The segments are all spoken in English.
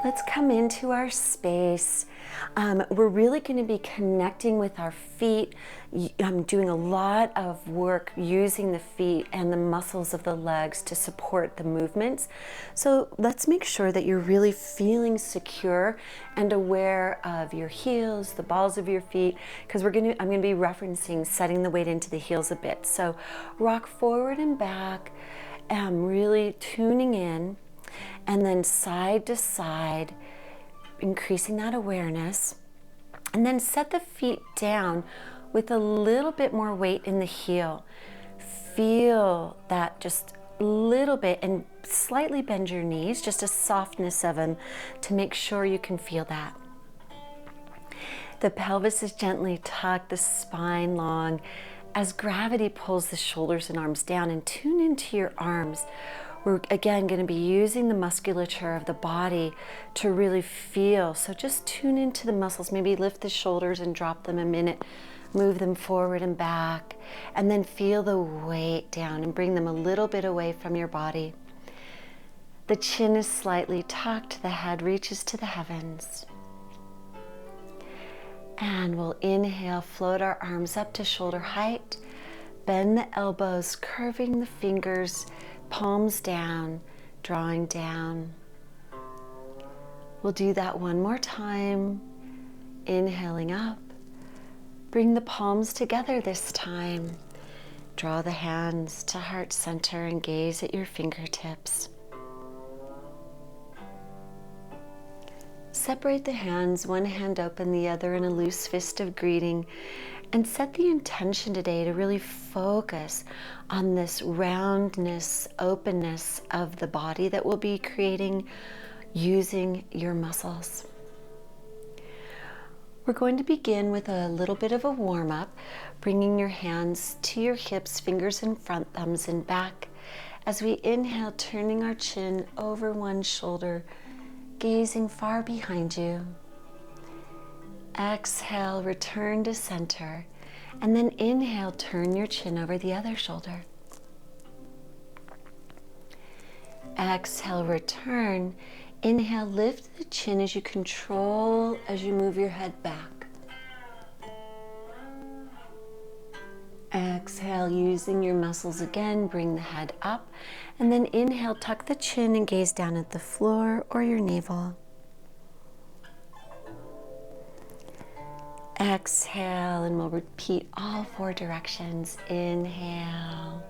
Let's come into our space. We're really going to be connecting with our feet. I'm doing a lot of work using the feet and the muscles of the legs to support the movements. So let's make sure that you're really feeling secure and aware of your heels, the balls of your feet, because I'm going to be referencing setting the weight into the heels a bit. So rock forward and back, really tuning in. And then side to side, increasing that awareness. And then set the feet down with a little bit more weight in the heel. Feel that just a little bit and slightly bend your knees, just a softness of them to make sure you can feel that. The pelvis is gently tucked, the spine long, as gravity pulls the shoulders and arms down, and tune into your arms. We're again going to be using the musculature of the body to really feel. So just tune into the muscles, maybe lift the shoulders and drop them a minute, move them forward and back, and then feel the weight down and bring them a little bit away from your body. The chin is slightly tucked, the head reaches to the heavens. And we'll inhale, float our arms up to shoulder height, bend the elbows, curving the fingers, palms down, drawing down. We'll do that one more time. Inhaling up. Bring the palms together this time. Draw the hands to heart center and gaze at your fingertips. Separate the hands, one hand open, the other in a loose fist of greeting, and set the intention today to really focus on this roundness, openness of the body that we'll be creating using your muscles. We're going to begin with a little bit of a warm-up, bringing your hands to your hips, fingers in front, thumbs in back. As we inhale, turning our chin over one shoulder, gazing far behind you. Exhale, return to center, and then inhale, turn your chin over the other shoulder. Exhale, return. Inhale, lift the chin as you control, as you move your head back. Exhale, using your muscles again, bring the head up, and then inhale, tuck the chin and gaze down at the floor or your navel. Exhale, and we'll repeat all four directions. Inhale.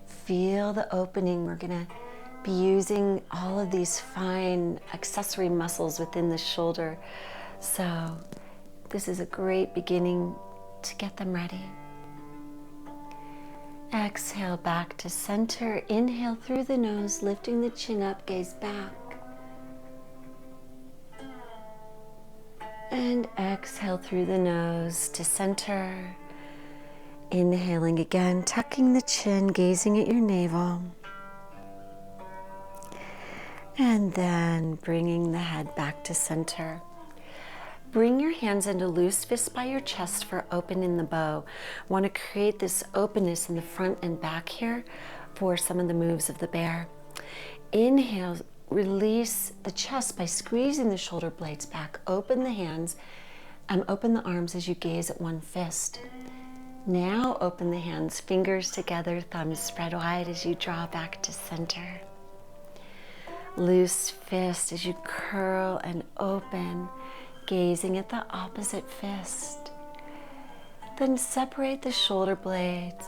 Feel the opening. We're going to be using all of these fine accessory muscles within the shoulder. So this is a great beginning to get them ready. Exhale, back to center. Inhale through the nose, lifting the chin up, gaze back. And exhale through the nose to center. Inhaling again, tucking the chin, gazing at your navel. And then bringing the head back to center. Bring your hands into loose fists by your chest for open in the bow. Want to create this openness in the front and back here for some of the moves of the bear. Inhale, release the chest by squeezing the shoulder blades back. Open the hands and open the arms as you gaze at one fist. Now open the hands, fingers together, thumbs spread wide as you draw back to center. Loose fist as you curl and open, gazing at the opposite fist. Then separate the shoulder blades,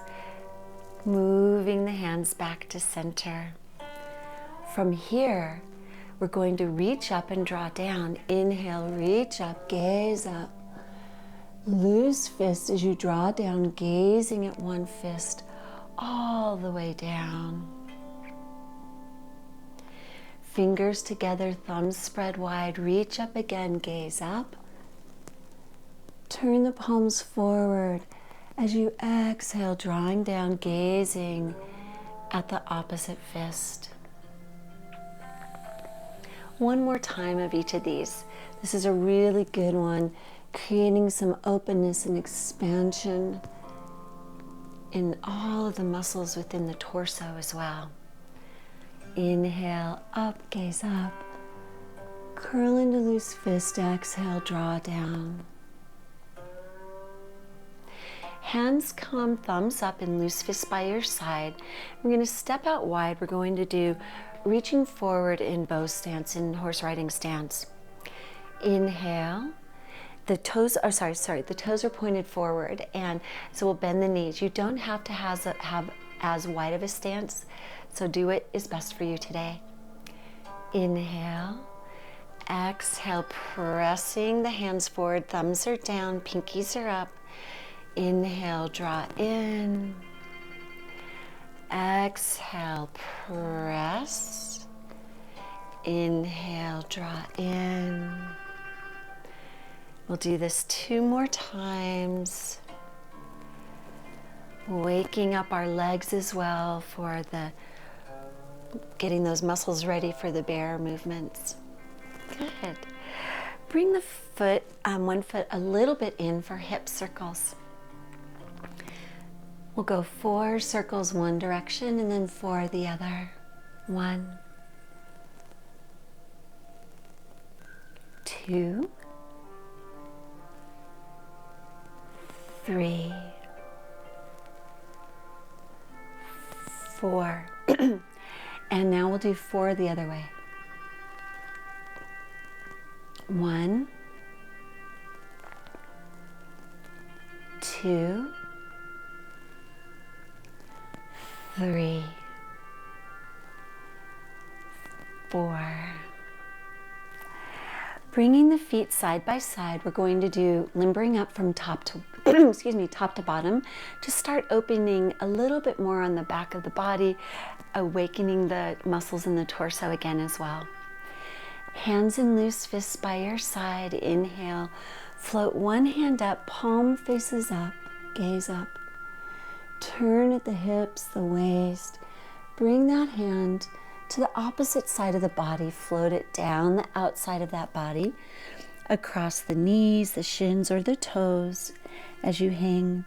moving the hands back to center. From here, we're going to reach up and draw down. Inhale, reach up, gaze up. Loose fist as you draw down, gazing at one fist all the way down. Fingers together, thumbs spread wide, reach up again, gaze up. Turn the palms forward as you exhale, drawing down, gazing at the opposite fist. One more time of each of these. This is a really good one, creating some openness and expansion in all of the muscles within the torso as well. Inhale, up, gaze up. Curl into loose fist, exhale, draw down. Hands come, thumbs up in loose fist by your side. We're going to step out wide. We're going to do reaching forward in bow stance, in horse riding stance. Inhale. The toes are, the toes are pointed forward, and so we'll bend the knees. You don't have to have as wide of a stance, so do what is best for you today. Inhale. Exhale, pressing the hands forward, thumbs are down, pinkies are up. Inhale, draw in. Exhale, press. Inhale, draw in. We'll do this 2 more times. Waking up our legs as well for getting those muscles ready for the bear movements. Good. Bring the foot, one foot a little bit in for hip circles. We'll go 4 circles one direction and then 4 the other. 1, 2, 3, 4. And now we'll do 4 the other way. 1, 2, 3, 4. Bringing the feet side by side, we're going to do limbering up from top to top to bottom, to start opening a little bit more on the back of the body, awakening the muscles in the torso again as well. Hands in loose fists by your side. Inhale, float one hand up, palm faces up, gaze up. Turn at the hips, the waist. Bring that hand to the opposite side of the body. Float it down the outside of that body, across the knees, the shins, or the toes as you hang,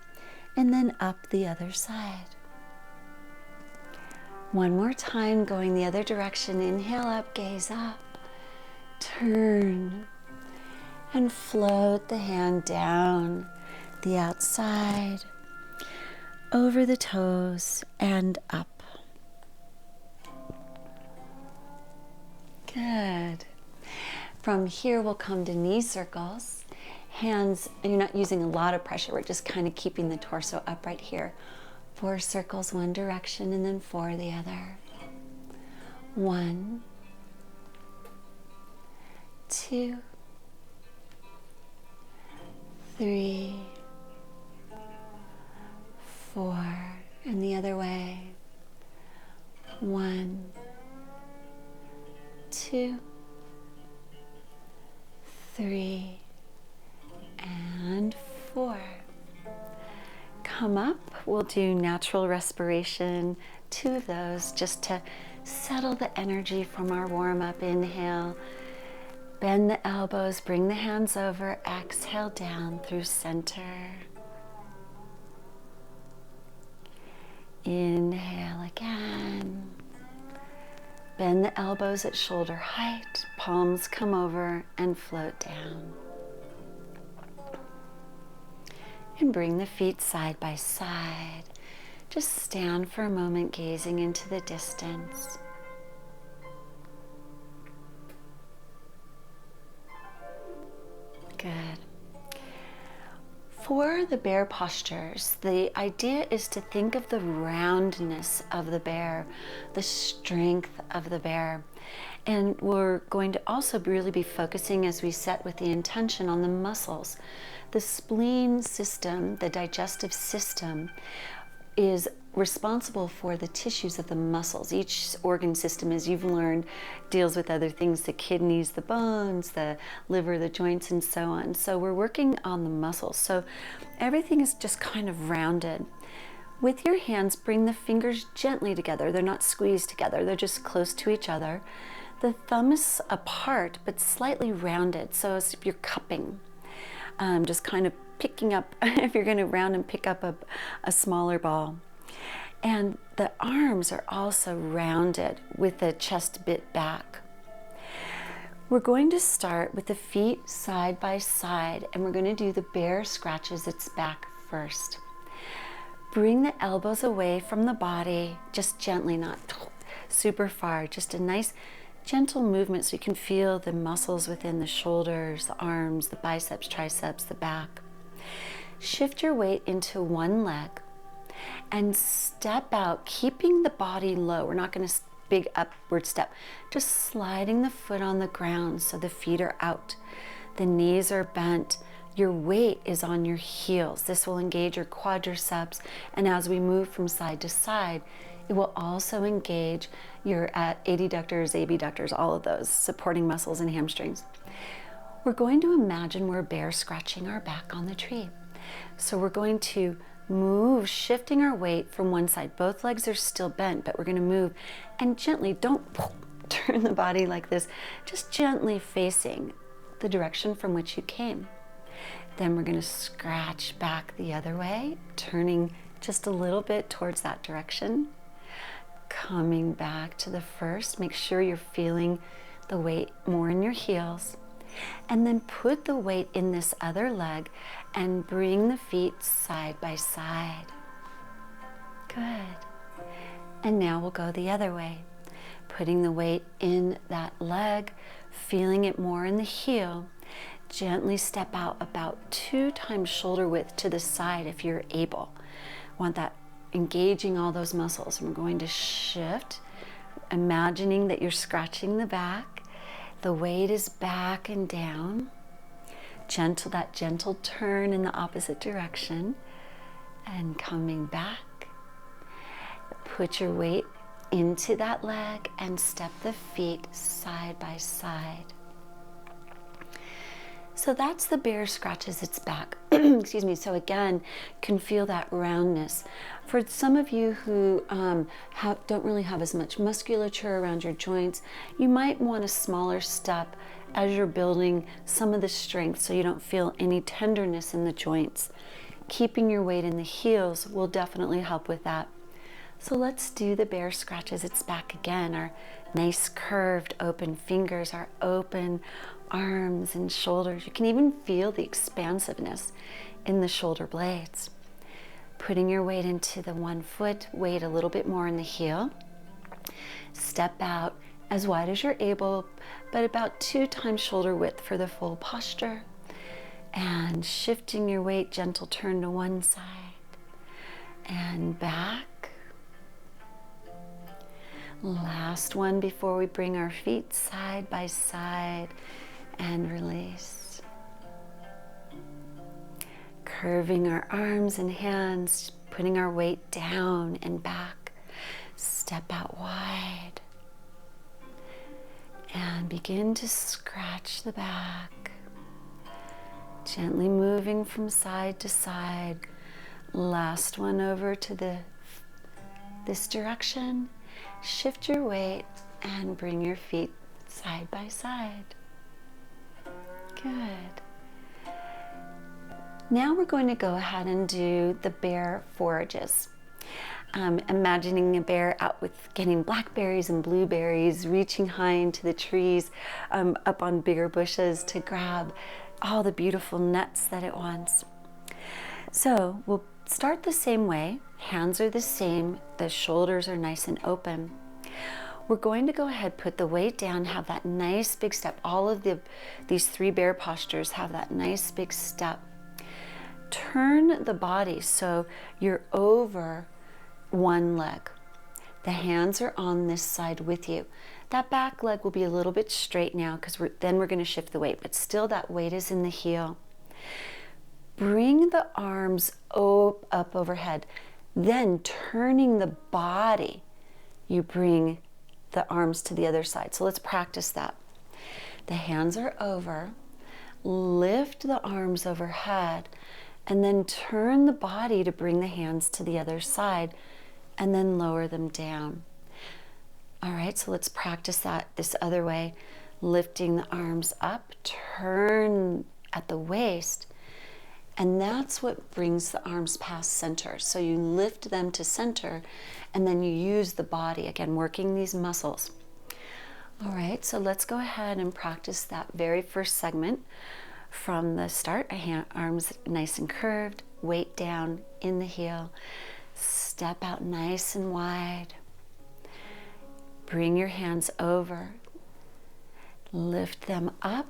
and then up the other side. One more time, going the other direction. Inhale up, gaze up. Turn and float the hand down the outside, over the toes and up. Good. From here, we'll come to knee circles. Hands, and you're not using a lot of pressure, we're just kind of keeping the torso upright here. 4 circles one direction and then 4 the other. 1, 2, 3, 4, and the other way. 1, 2, 3, and 4. Come up, we'll do natural respiration, 2 of those, just to settle the energy from our warm-up. Inhale, bend the elbows, bring the hands over, exhale down through center. Inhale again. Bend the elbows at shoulder height, palms come over and float down. And bring the feet side by side. Just stand for a moment, gazing into the distance. Good. For the bear postures, the idea is to think of the roundness of the bear, the strength of the bear. And we're going to also really be focusing, as we set with the intention, on the muscles. The spleen system, the digestive system, is responsible for the tissues of the muscles. Each organ system, as you've learned, deals with other things: the kidneys, the bones, the liver, the joints, and so on. So we're working on the muscles. So everything is just kind of rounded. With your hands, bring the fingers gently together. They're not squeezed together, they're just close to each other. The thumb is apart but slightly rounded, so as if you're cupping. Just kind of picking up, if you're going to round and pick up a smaller ball. And the arms are also rounded with the chest bit back. We're going to start with the feet side by side, and we're going to do the bear scratches its back first. Bring the elbows away from the body, just gently, not super far, just a nice gentle movement so you can feel the muscles within the shoulders, the arms, the biceps, triceps, the back. Shift your weight into one leg and step out, keeping the body low. We're not going to big upward step, just sliding the foot on the ground so the feet are out. The knees are bent. Your weight is on your heels. This will engage your quadriceps, and as we move from side to side, it will also engage your adductors, abductors, all of those supporting muscles and hamstrings. We're going to imagine we're a bear scratching our back on the tree. So we're going to move, shifting our weight from one side. Both legs are still bent, but we're going to move and gently, don't turn the body like this, just gently facing the direction from which you came. Then we're going to scratch back the other way, turning just a little bit towards that direction. Coming back to the first, make sure you're feeling the weight more in your heels. And then put the weight in this other leg and bring the feet side by side. Good. And now we'll go the other way. Putting the weight in that leg, feeling it more in the heel. Gently step out about 2 times shoulder width to the side if you're able. Want that engaging all those muscles. And we're going to shift, imagining that you're scratching the back. The weight is back and down. That gentle turn in the opposite direction. And coming back. Put your weight into that leg and step the feet side by side. So that's the bear scratches its back. Excuse me. So again, can feel that roundness. For some of you who don't really have as much musculature around your joints, you might want a smaller step as you're building some of the strength so you don't feel any tenderness in the joints. Keeping your weight in the heels will definitely help with that. So let's do the bear scratches its back again. Our nice curved open fingers, our open arms and shoulders. You can even feel the expansiveness in the shoulder blades. Putting your weight into the one foot, weight a little bit more in the heel. Step out as wide as you're able, but about 2 times shoulder width for the full posture. And shifting your weight, gentle turn to one side and back. Last one before we bring our feet side by side and release. Curving our arms and hands, putting our weight down and back. Step out wide. And begin to scratch the back. Gently moving from side to side. Last one over to this direction. Shift your weight and bring your feet side by side. Good. Now we're going to go ahead and do the bear forages. Imagining a bear out with getting blackberries and blueberries, reaching high into the trees, up on bigger bushes to grab all the beautiful nuts that it wants. So we'll start the same way. Hands are the same. The shoulders are nice and open. We're going to go ahead, put the weight down, have that nice big step. All of these 3 bear postures have that nice big step. Turn the body so you're over one leg. The hands are on this side with you. That back leg will be a little bit straight now because then we're going to shift the weight, but still that weight is in the heel. Bring the arms up overhead. Then turning the body, you bring the arms to the other side. So let's practice that. The hands are over. Lift the arms overhead and then turn the body to bring the hands to the other side and then lower them down. All right, so let's practice that this other way. Lifting the arms up, turn at the waist, and that's what brings the arms past center. So you lift them to center and then you use the body, again, working these muscles. All right, so let's go ahead and practice that very first segment from the start. Arms nice and curved, weight down in the heel. Step out nice and wide. Bring your hands over. Lift them up.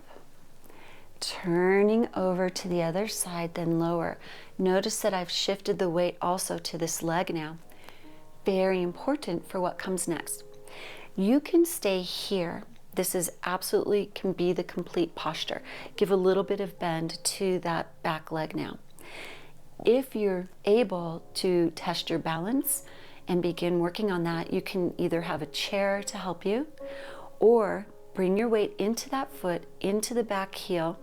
Turning over to the other side, then lower. Notice that I've shifted the weight also to this leg now. Very important for what comes next. You can stay here. This is absolutely can be the complete posture. Give a little bit of bend to that back leg now. If you're able to test your balance and begin working on that, you can either have a chair to help you or bring your weight into that foot, into the back heel,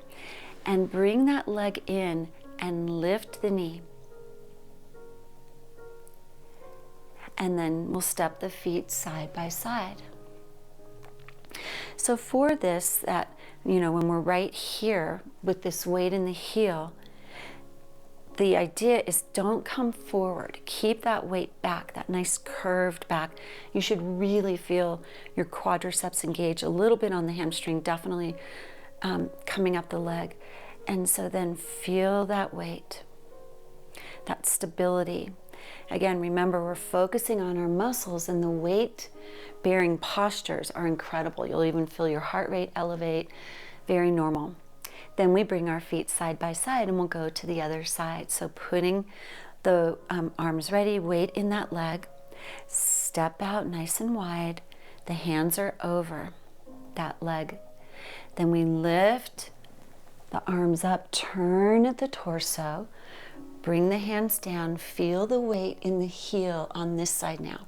and bring that leg in and lift the knee. And then we'll step the feet side by side. So for this, when we're right here with this weight in the heel, the idea is don't come forward. Keep that weight back, that nice curved back. You should really feel your quadriceps engage a little bit on the hamstring, definitely coming up the leg. And so then feel that weight, that stability. Again, remember, we're focusing on our muscles, and the weight-bearing postures are incredible. You'll even feel your heart rate elevate, very normal. Then we bring our feet side by side, and we'll go to the other side. So putting the arms ready, weight in that leg, step out nice and wide. The hands are over that leg. Then we lift the arms up, turn at the torso, bring the hands down, feel the weight in the heel on this side now.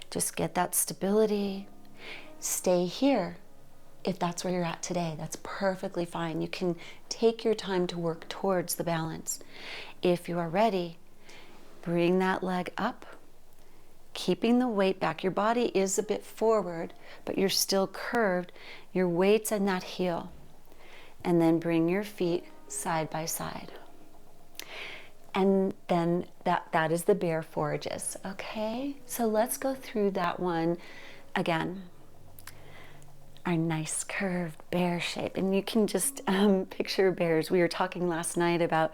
Just get that stability. Stay here if that's where you're at today. That's perfectly fine. You can take your time to work towards the balance. If you are ready, bring that leg up, keeping the weight back. Your body is a bit forward, but you're still curved. Your weight's in that heel. And then bring your feet side by side. And then that is the Bear Forages, okay? So let's go through that one again. Our nice curved bear shape. And you can just picture bears. We were talking last night about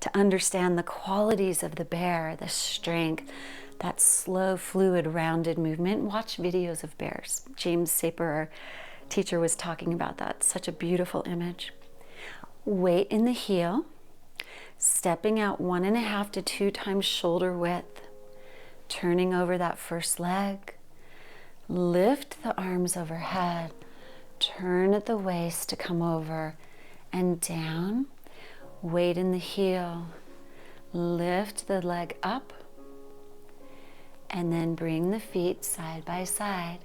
to understand the qualities of the bear, the strength, that slow, fluid, rounded movement. Watch videos of bears. James Saper, our teacher, was talking about that. Such a beautiful image. Weight in the heel. Stepping out 1.5 to 2 times shoulder width, turning over that first leg, lift the arms overhead, turn at the waist to come over and down, weight in the heel, lift the leg up, and then bring the feet side by side.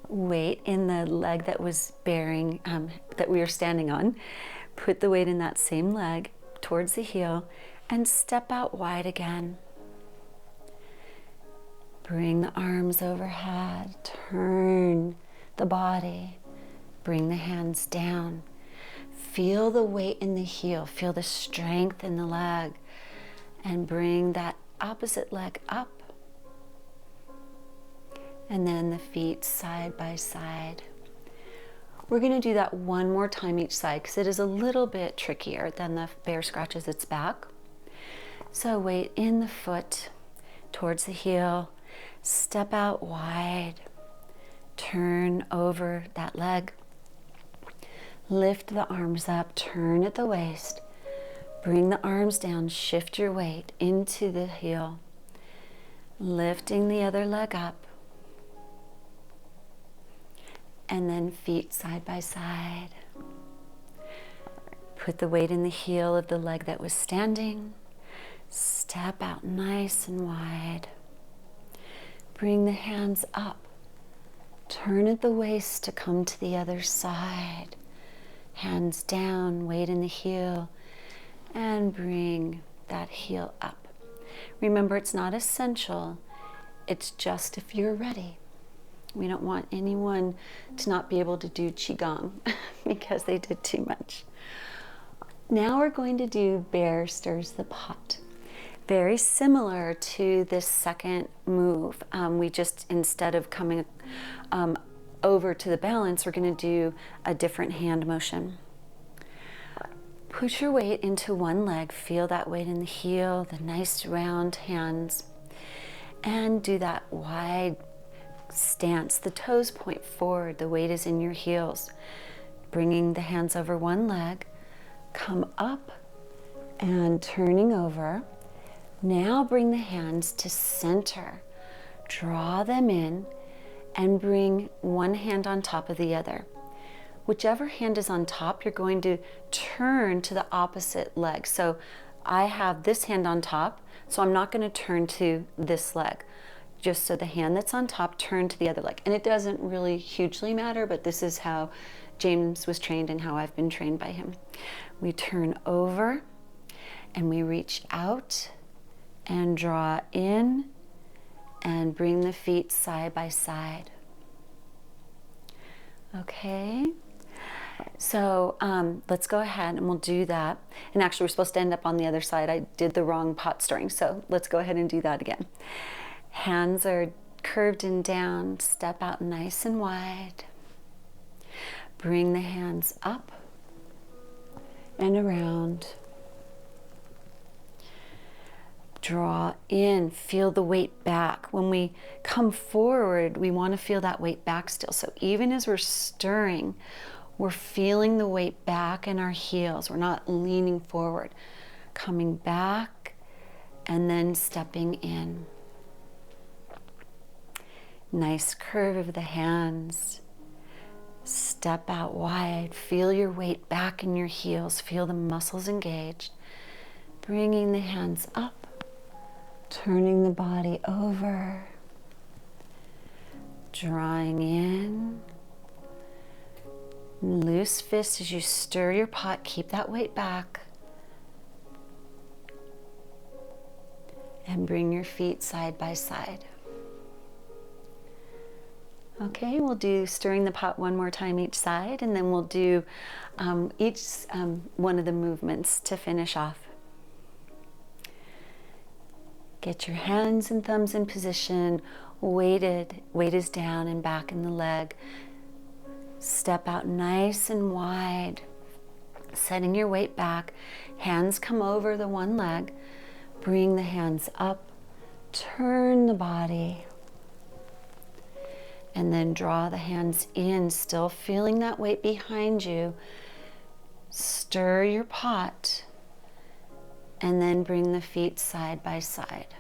Weight in the leg that was bearing, that we were standing on. Put the weight in that same leg towards the heel and step out wide again. Bring the arms overhead, turn the body, bring the hands down. Feel the weight in the heel, feel the strength in the leg, and bring that opposite leg up. And then the feet side by side. We're going to do that one more time each side because it is a little bit trickier than the bear scratches its back. So weight in the foot towards the heel, step out wide, turn over that leg, lift the arms up, turn at the waist, bring the arms down, shift your weight into the heel, lifting the other leg up. And then feet side by side. Put the weight in the heel of the leg that was standing. Step out nice and wide. Bring the hands up. Turn at the waist to come to the other side. Hands down, weight in the heel, and bring that heel up. Remember, it's not essential. It's just if you're ready. We don't want anyone to not be able to do Qigong because they did too much. Now we're going to do bear stirs the pot. Very similar to this second move. We just, instead of coming over to the balance, we're going to do a different hand motion. Push your weight into one leg. Feel that weight in the heel, the nice round hands. And do that wide stance. The toes point forward. The weight is in your heels. Bringing the hands over one leg. Come up and turning over. Now bring the hands to center. Draw them in and bring one hand on top of the other. Whichever hand is on top, you're going to turn to the opposite leg. So I have this hand on top, so I'm not going to turn to this leg. Just so the hand that's on top, turn to the other leg. And it doesn't really hugely matter, but this is how James was trained and how I've been trained by him. We turn over and we reach out and draw in and bring the feet side by side. Okay, so let's go ahead and we'll do that. And actually we're supposed to end up on the other side. I did the wrong pot stirring, so let's go ahead and do that again. Hands are curved and down, step out nice and wide. Bring the hands up and around. Draw in, feel the weight back. When we come forward, we want to feel that weight back still. So even as we're stirring, we're feeling the weight back in our heels. We're not leaning forward. Coming back and then stepping in. Nice curve of the hands. Step out wide. Feel your weight back in your heels. Feel the muscles engaged. Bringing the hands up. Turning the body over, drawing in, loose fists as you stir your pot, keep that weight back, and bring your feet side by side. Okay, we'll do stirring the pot one more time each side, and then we'll do each one of the movements to finish off. Get your hands and thumbs in position, weight is down and back in the leg. Step out nice and wide, setting your weight back. Hands come over the one leg. Bring the hands up, turn the body, and then draw the hands in, still feeling that weight behind you. Stir your pot. And then bring the feet side by side.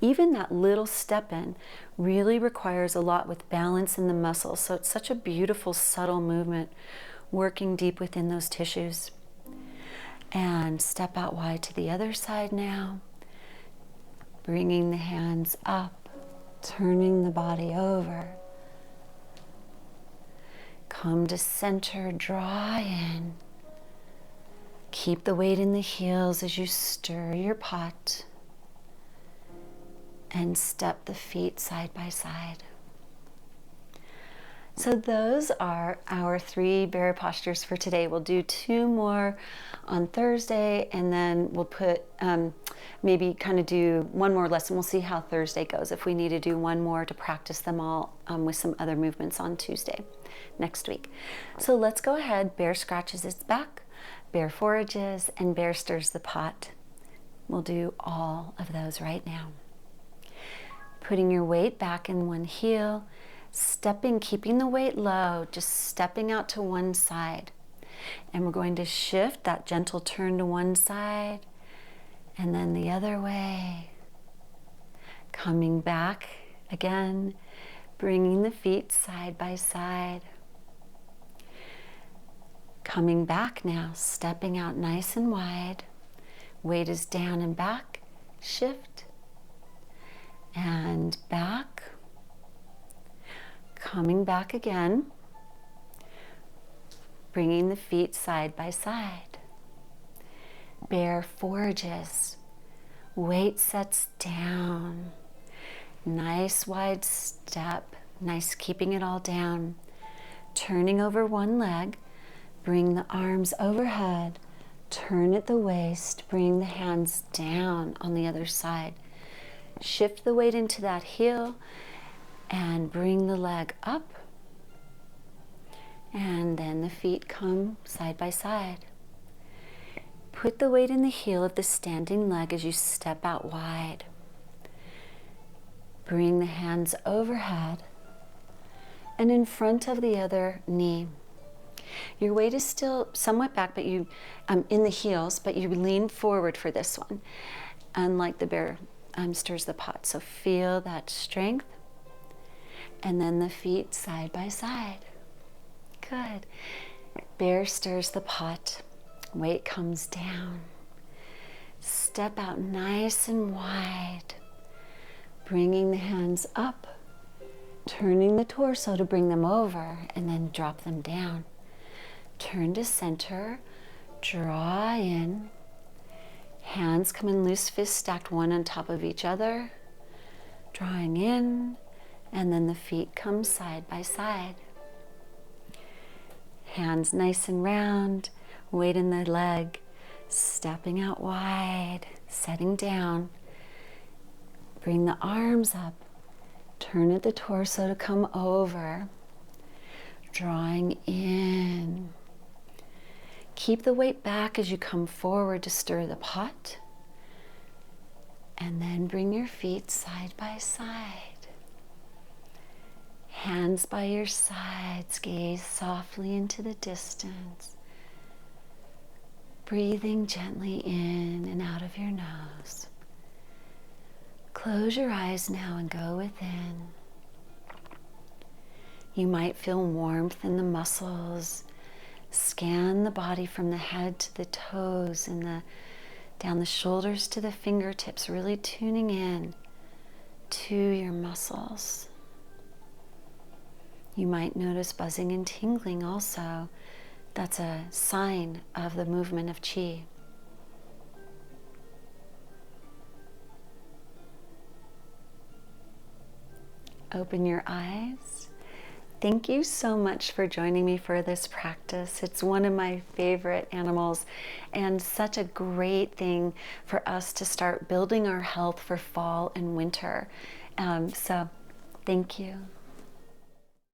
Even that little step in really requires a lot with balance in the muscles. So it's such a beautiful, subtle movement, working deep within those tissues. And step out wide to the other side now. Bringing the hands up, turning the body over. Come to center, draw in. Keep the weight in the heels as you stir your pot and step the feet side by side. So those are our 3 bear postures for today. We'll do 2 more on Thursday, and then we'll put maybe kind of do 1 more lesson. We'll see how Thursday goes, if we need to do 1 more to practice them all with some other movements on Tuesday next week. So let's go ahead. Bear scratches its back, bear forages, and bear stirs the pot. We'll do all of those right now. Putting your weight back in one heel, stepping, keeping the weight low, just stepping out to one side. And we're going to shift that gentle turn to one side and then the other way. Coming back again, bringing the feet side by side. Coming back now, stepping out nice and wide. Weight is down and back, shift, and back. Coming back again, bringing the feet side by side. Bear forages, weight sets down. Nice wide step, nice keeping it all down. Turning over one leg, bring the arms overhead, Turn at the waist, bring the hands down on the other side. Shift the weight into that heel and bring the leg up. And then the feet come side by side. Put the weight in the heel of the standing leg as you step out wide. Bring the hands overhead and in front of the other knee. Your weight is still somewhat back, but you in the heels, but you lean forward for this one. Unlike the bear stirs the pot. So feel that strength. And then the feet side by side. Good. Bear stirs the pot. Weight comes down. Step out nice and wide. Bringing the hands up. Turning the torso to bring them over and then drop them down. Turn to center. Draw in. Hands come in loose fists stacked one on top of each other. Drawing in. And then the feet come side by side. Hands nice and round, weight in the leg, stepping out wide, setting down. Bring the arms up, turn at the torso to come over, drawing in. Keep the weight back as you come forward to stir the pot. And then bring your feet side by side. Hands by your sides, gaze softly into the distance. Breathing gently in and out of your nose. Close your eyes now and go within. You might feel warmth in the muscles. Scan the body from the head to the toes and down the shoulders to the fingertips, really tuning in to your muscles. You might notice buzzing and tingling also. That's a sign of the movement of Qi. Open your eyes. Thank you so much for joining me for this practice. It's one of my favorite animals and such a great thing for us to start building our health for fall and winter. So thank you.